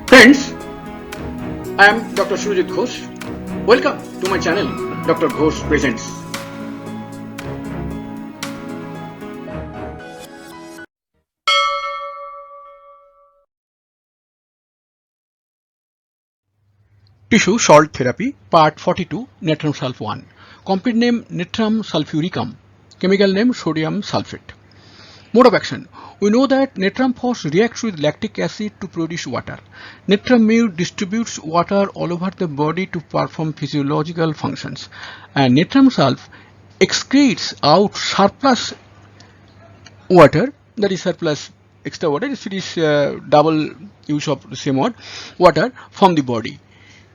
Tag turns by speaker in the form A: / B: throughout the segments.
A: Friends, I am Dr. Surajit Ghosh. Welcome to my channel, Dr. Ghosh Presents. Tissue Salt Therapy, Part 42, Nat.sulph.1. Complete name Natrum sulphuricum. Chemical name sodium sulphate. Mode of action. We know that natrum phos reacts with lactic acid to produce water. Natrum mu distributes water all over the body to perform physiological functions. And natrum sulph excretes out surplus water, that is surplus extra water, it is double use of the same word, water from the body.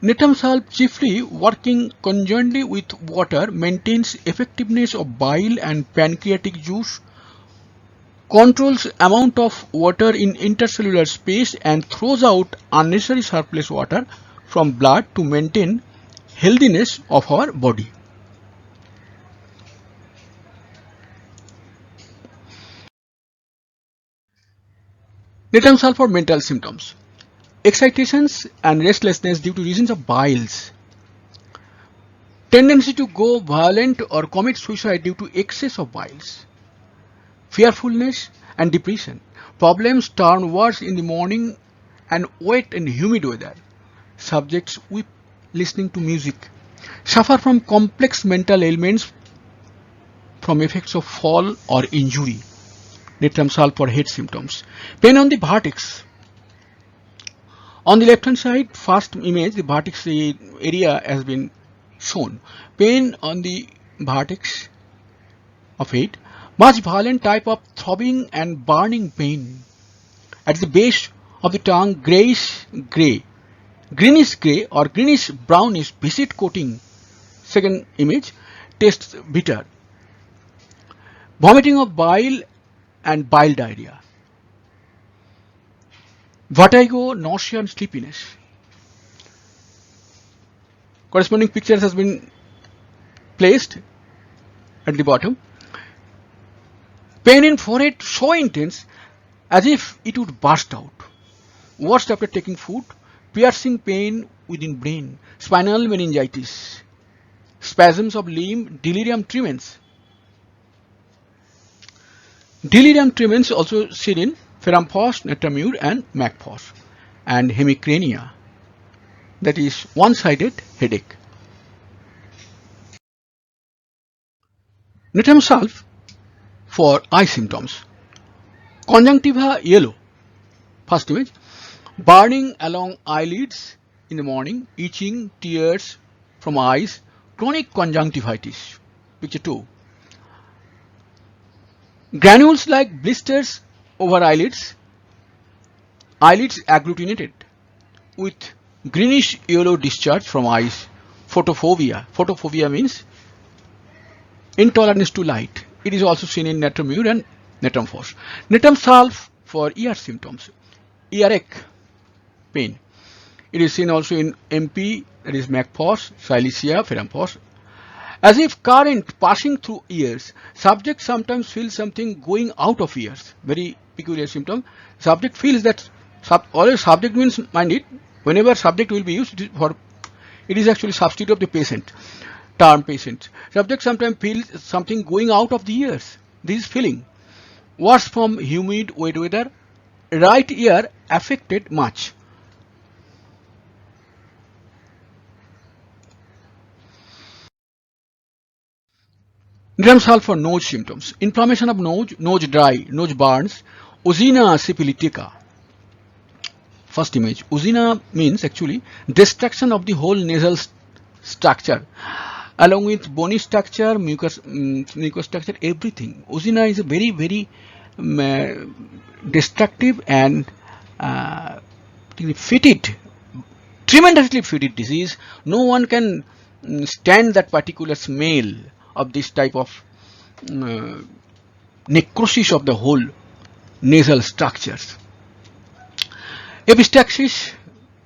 A: Natrum sulph, chiefly working conjointly with water, maintains effectiveness of bile and pancreatic juice, controls amount of water in intercellular space, and throws out unnecessary surplus water from blood to maintain healthiness of our body. Natrum sulph for mental symptoms. Excitations and restlessness due to reasons of biles. Tendency to go violent or commit suicide due to excess of biles. Fearfulness and depression. Problems turn worse in the morning and wet and humid weather. Subjects weep listening to music. Suffer from complex mental ailments from effects of fall or injury. Natrum sulph for head symptoms. Pain on the vertex. On the left hand side, first image, the vertex area has been shown. Pain on the vertex of head. Much violent type of throbbing and burning pain. At the base of the tongue, greenish gray or greenish brownish viscid coating. Second image, tastes bitter. Vomiting of bile and bile diarrhea. Vertigo, nausea and sleepiness. Corresponding pictures has been placed at the bottom. Pain in forehead so intense as if it would burst out. Worst after taking food. Piercing pain within brain. Spinal meningitis. Spasms of limb. Delirium tremens. Delirium tremens also seen in ferrum phos, natrum mu and mac phos. And hemicrania. That is one-sided headache. Natrum sulph for eye symptoms. Conjunctiva yellow. First image. Burning along eyelids in the morning. Itching, tears from eyes. Chronic conjunctivitis. Picture 2. Granules like blisters over eyelids. Eyelids agglutinated with greenish yellow discharge from eyes. Photophobia. Photophobia means intolerance to light. It is also seen in natrum mu and natrum phos. Natrum sulph for ear symptoms. Earache, pain. It is seen also in MP, that is mac phos, silicea, ferrum phos. As if current passing through ears. Subject sometimes feels something going out of ears. Very peculiar symptom. Subject feels that, always subject means, mind it, whenever subject will be used for, it is actually substitute of the patient. Term patient. Subject sometimes feels something going out of the ears. This is feeling. Worse from humid, wet weather. Right ear affected much. Natrum sulph for nose symptoms. Inflammation of nose, nose dry, nose burns, oozina syphilitica. First image. Oozina means actually destruction of the whole nasal structure, along with bony structure, mucous structure, everything. Oozina is a very, very destructive and fetid, tremendously fetid disease. No one can stand that particular smell of this type of necrosis of the whole nasal structures. Epistaxis,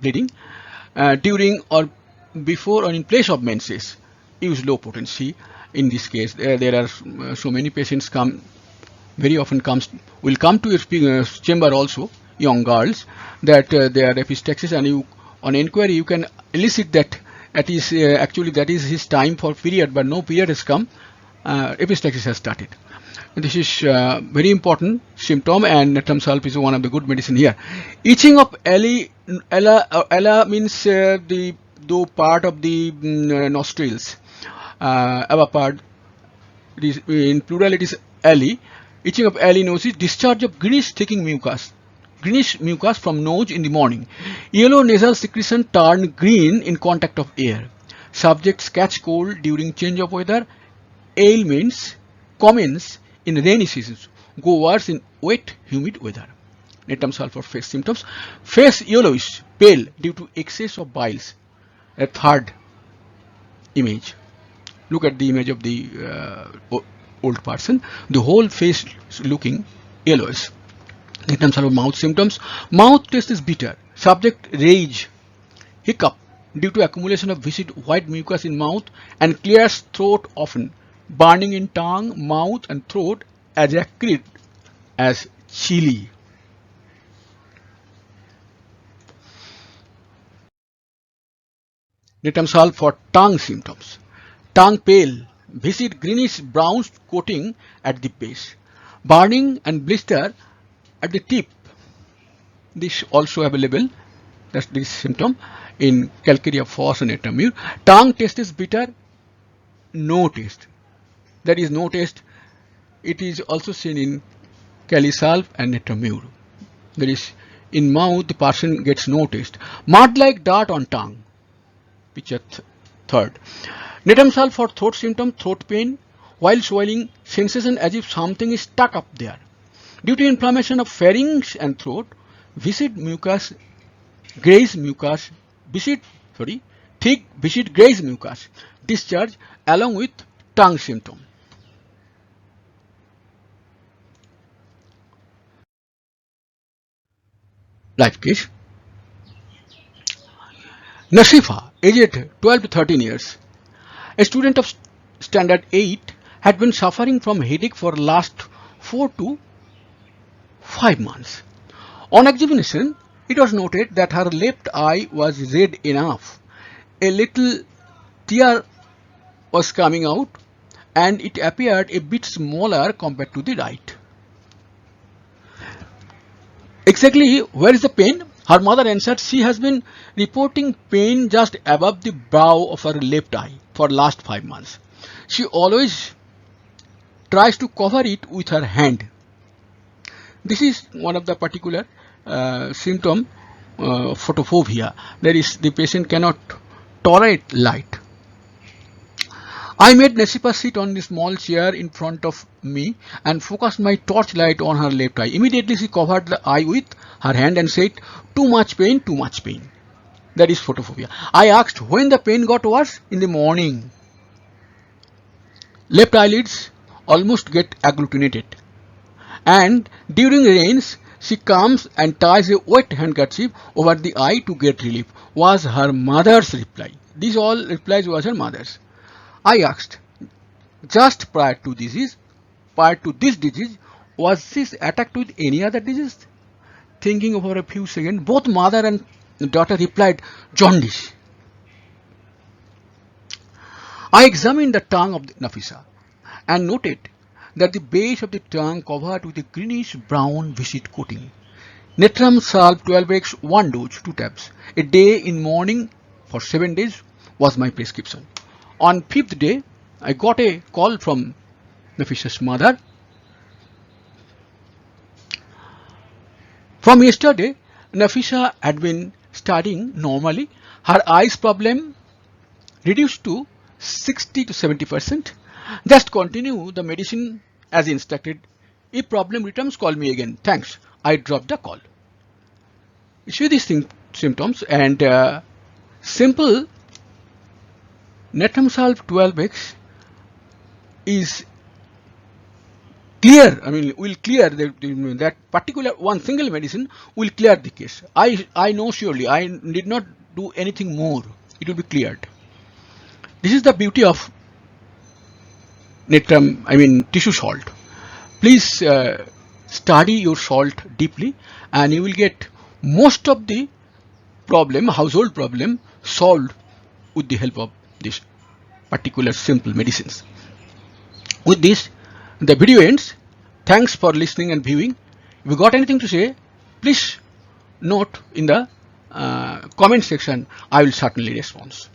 A: bleeding, during or before or in place of menses. Use low potency. In this case, there are so many patients will come to your chamber also young girls that they are epistaxis, and you, on inquiry, you can elicit that actually that is his time for period, but no period has come. Epistaxis has started. This is very important symptom, and Nat.sulph is one of the good medicine here. Itching of ella means the part of the nostrils, upper part. It is, in plural it is alley. Itching of alley nose is discharge of greenish thickening mucus from nose in the morning. Yellow nasal secretion turn green in contact of air. Subjects catch cold during change of weather. Ailments commence in rainy seasons, go worse in wet, humid weather. Nat.sulph for face symptoms. Face yellowish, pale due to excess of biles. A third image. Look at the image of the old person. The whole face looking yellowish. Nat.sulph mouth symptoms. Mouth taste is bitter. Subject rage, hiccup due to accumulation of viscid white mucus in mouth, and clears throat often. Burning in tongue, mouth and throat as acrid as chili. Nat.sulph for tongue symptoms. Tongue pale, viscid greenish brown coating at the base. Burning and blister at the tip. This also available. That's this symptom in Calcarea Foss and Etamure. Tongue taste is bitter, no taste. There is no taste. It is also seen in Calisulph and Etamure. There is in mouth the person gets no taste. Mud like dart on tongue. Picture third. Nat.sulph for throat symptom, throat pain while swallowing, sensation as if something is stuck up there. Due to inflammation of pharynx and throat, viscid mucus, grayish mucus, thick viscid grayish mucus discharge along with tongue symptom. Life case. Nasifa, aged 12 to 13 years, a student of standard 8, had been suffering from headache for last 4 to 5 months. On examination, it was noted that her left eye was red enough. A little tear was coming out, and it appeared a bit smaller compared to the right. Exactly where is the pain? Her mother answered she has been reporting pain just above the brow of her left eye for last 5 months. She always tries to cover it with her hand. This is one of the particular symptom, photophobia. That is, the patient cannot tolerate light. I made Nasifa sit on the small chair in front of me and focused my torchlight on her left eye. Immediately she covered the eye with her hand and said, too much pain, too much pain. That is photophobia. I asked when the pain got worse. In the morning. Left eyelids almost get agglutinated. And during rains, she comes and ties a wet handkerchief over the eye to get relief, was her mother's reply. These all replies was her mother's. I asked, just prior to this disease, was this attacked with any other disease? Thinking over a few seconds, both mother and daughter replied, jaundice. I examined the tongue of Nafisa and noted that the base of the tongue covered with a greenish brown viscid coating. Nat.sulph 12x 1 dose, 2 tabs, a day in morning for 7 days was my prescription. On 5th day, I got a call from Nafisa's mother. From yesterday, Nafisa had been studying normally. Her eyes problem reduced to 60 to 70%. Just continue the medicine as instructed. If problem returns, call me again. Thanks. I dropped the call. You see these symptoms, and simple Nat.sulph 12x is clear. I mean, will clear that particular one single medicine will clear the case. I know surely. I did not do anything more. It will be cleared. This is the beauty of tissue salt. Please study your salt deeply, and you will get most of the household problem solved with the help of this particular simple medicines. With this, the video ends. Thanks for listening and viewing. If you got anything to say, please note in the comment section. I will certainly respond.